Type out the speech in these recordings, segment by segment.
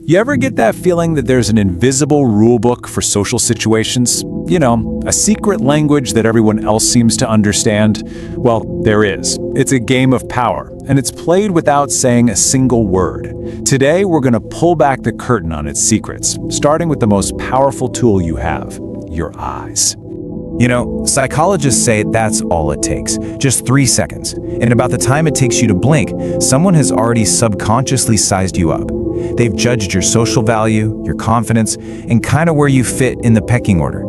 You ever get that feeling that there's an invisible rulebook for social situations? You know, a secret language that everyone else seems to understand? Well, there is. It's a game of power, and it's played without saying a single word. Today, we're going to pull back the curtain on its secrets, starting with the most powerful tool you have, your eyes. You know, psychologists say that's all it takes, just 3 seconds. And about the time it takes you to blink, someone has already subconsciously sized you up. They've judged your social value, your confidence, and kind of where you fit in the pecking order.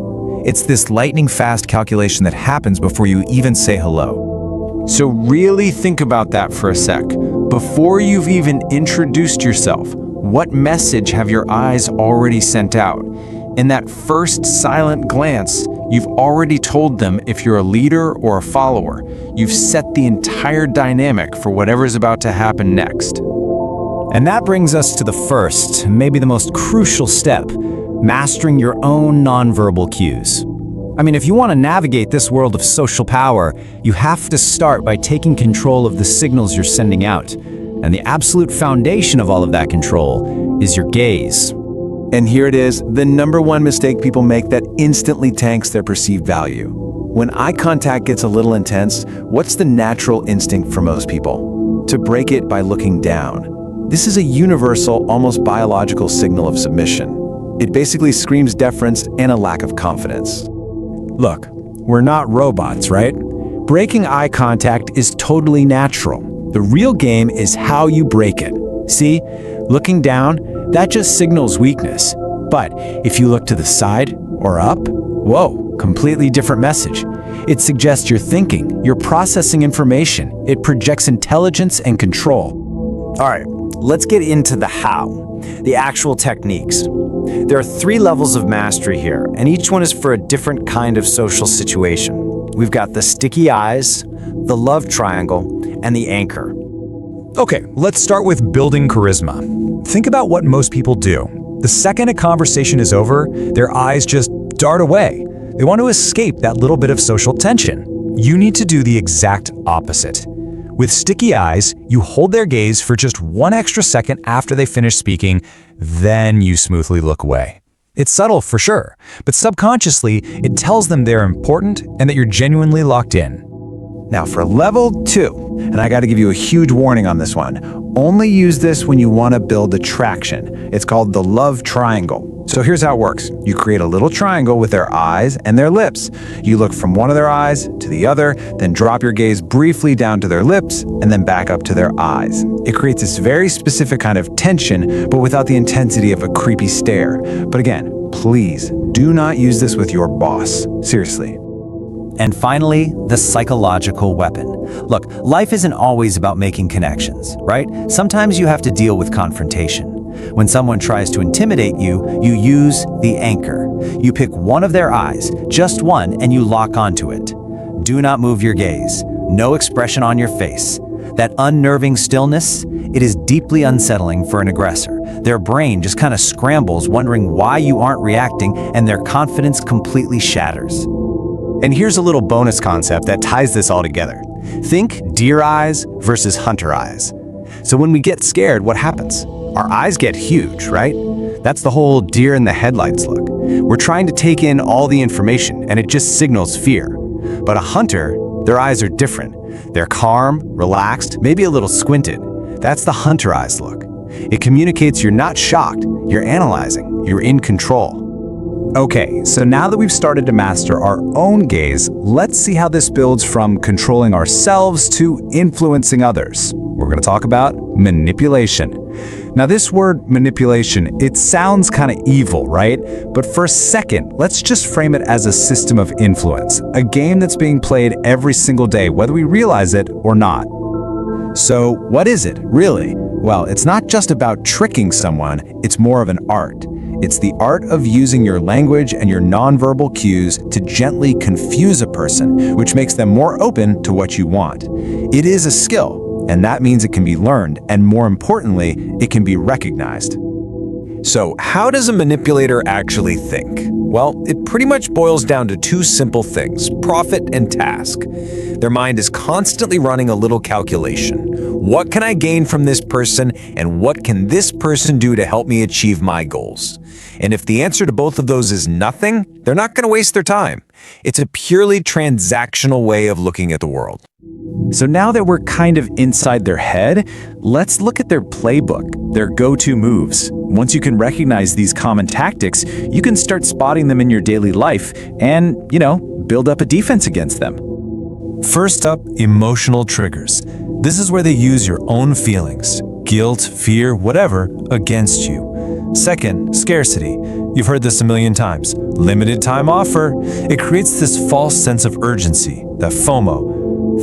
It's this lightning-fast calculation that happens before you even say hello. So really think about that for a sec. Before you've even introduced yourself, what message have your eyes already sent out? In that first silent glance, you've already told them if you're a leader or a follower. You've set the entire dynamic for whatever's about to happen next. And that brings us to the first, maybe the most crucial step, mastering your own nonverbal cues. I mean, if you want to navigate this world of social power, you have to start by taking control of the signals you're sending out. And the absolute foundation of all of that control is your gaze. And here it is, the number one mistake people make that instantly tanks their perceived value. When eye contact gets a little intense, what's the natural instinct for most people? To break it by looking down. This is a universal, almost biological signal of submission. It basically screams deference and a lack of confidence. Look, we're not robots, right? Breaking eye contact is totally natural. The real game is how you break it. See, looking down, that just signals weakness. But if you look to the side or up, whoa, completely different message. It suggests you're thinking, you're processing information. It projects intelligence and control. All right, let's get into the how, the actual techniques. There are 3 levels of mastery here, and each one is for a different kind of social situation. We've got the sticky eyes, the love triangle, and the anchor. Okay, let's start with building charisma. Think about what most people do. The second a conversation is over, their eyes just dart away. They want to escape that little bit of social tension. You need to do the exact opposite. With sticky eyes, you hold their gaze for just 1 extra second after they finish speaking, then you smoothly look away. It's subtle for sure, but subconsciously, it tells them they're important and that you're genuinely locked in. Now for level 2, and I got to give you a huge warning on this one. Only use this when you want to build attraction. It's called the love triangle. So here's how it works. You create a little triangle with their eyes and their lips. You look from one of their eyes to the other, then drop your gaze briefly down to their lips and then back up to their eyes. It creates this very specific kind of tension, but without the intensity of a creepy stare. But again, please do not use this with your boss. Seriously. And finally, the psychological weapon. Look, life isn't always about making connections, right? Sometimes you have to deal with confrontation. When someone tries to intimidate you, you use the anchor. You pick one of their eyes, just one, and you lock onto it. Do not move your gaze. No expression on your face. That unnerving stillness, it is deeply unsettling for an aggressor. Their brain just kind of scrambles, wondering why you aren't reacting, and their confidence completely shatters. And here's a little bonus concept that ties this all together. Think deer eyes versus hunter eyes. So when we get scared, what happens? Our eyes get huge, right? That's the whole deer in the headlights look. We're trying to take in all the information, and it just signals fear. But a hunter, their eyes are different. They're calm, relaxed, maybe a little squinted. That's the hunter eyes look. It communicates you're not shocked, you're analyzing, you're in control. Okay, so now that we've started to master our own gaze, let's see how this builds from controlling ourselves to influencing others. We're going to talk about manipulation. Now this word manipulation, it sounds kind of evil, right? But for a second, let's just frame it as a system of influence, a game that's being played every single day, whether we realize it or not. So what is it, really? Well, it's not just about tricking someone, it's more of an art. It's the art of using your language and your nonverbal cues to gently confuse a person, which makes them more open to what you want. It is a skill, and that means it can be learned, and more importantly, it can be recognized. So, how does a manipulator actually think? Well, it pretty much boils down to two simple things: profit and task. Their mind is constantly running a little calculation. What can I gain from this person, and what can this person do to help me achieve my goals? And if the answer to both of those is nothing, they're not going to waste their time. It's a purely transactional way of looking at the world. So now that we're kind of inside their head, let's look at their playbook, their go-to moves. Once you can recognize these common tactics, you can start spotting them in your daily life and, build up a defense against them. First up, emotional triggers. This is where they use your own feelings, guilt, fear, whatever, against you. Second, scarcity. You've heard this a million times. Limited time offer. It creates this false sense of urgency, that FOMO.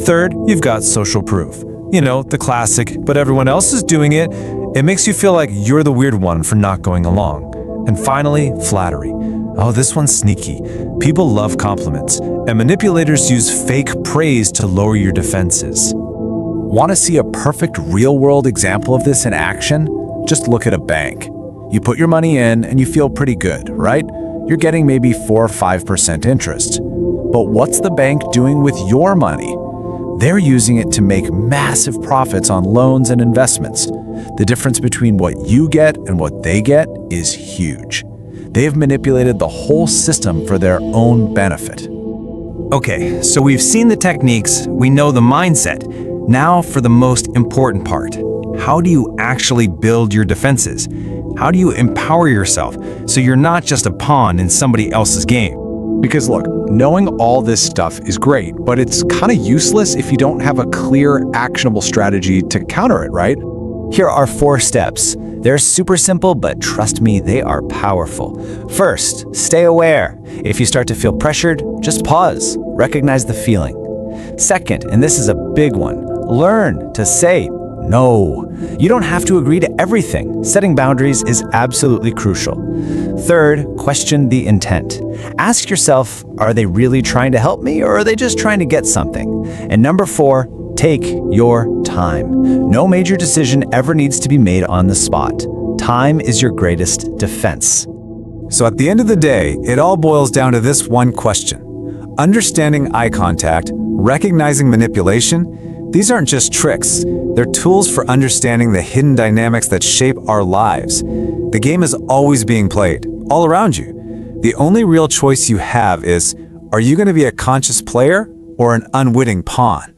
Third, you've got social proof. The classic, but everyone else is doing it. It makes you feel like you're the weird one for not going along. And finally, flattery. Oh, this one's sneaky. People love compliments, and manipulators use fake praise to lower your defenses. Want to see a perfect real-world example of this in action? Just look at a bank. You put your money in and you feel pretty good, right? You're getting maybe 4 or 5% interest. But what's the bank doing with your money? They're using it to make massive profits on loans and investments. The difference between what you get and what they get is huge. They've manipulated the whole system for their own benefit. Okay, so we've seen the techniques, we know the mindset. Now for the most important part. How do you actually build your defenses? How do you empower yourself so you're not just a pawn in somebody else's game? Because look, knowing all this stuff is great, but it's kind of useless if you don't have a clear, actionable strategy to counter it, right? Here are 4 steps. They're super simple, but trust me, they are powerful. First, stay aware. If you start to feel pressured, just pause. Recognize the feeling. Second, and this is a big one, learn to say no. You don't have to agree to everything. Setting boundaries is absolutely crucial. Third, question the intent. Ask yourself, are they really trying to help me, or are they just trying to get something? And number 4, take your time. No major decision ever needs to be made on the spot. Time is your greatest defense. So at the end of the day, it all boils down to this one question. Understanding eye contact, recognizing manipulation, these aren't just tricks. They're tools for understanding the hidden dynamics that shape our lives. The game is always being played, all around you. The only real choice you have is, are you going to be a conscious player or an unwitting pawn?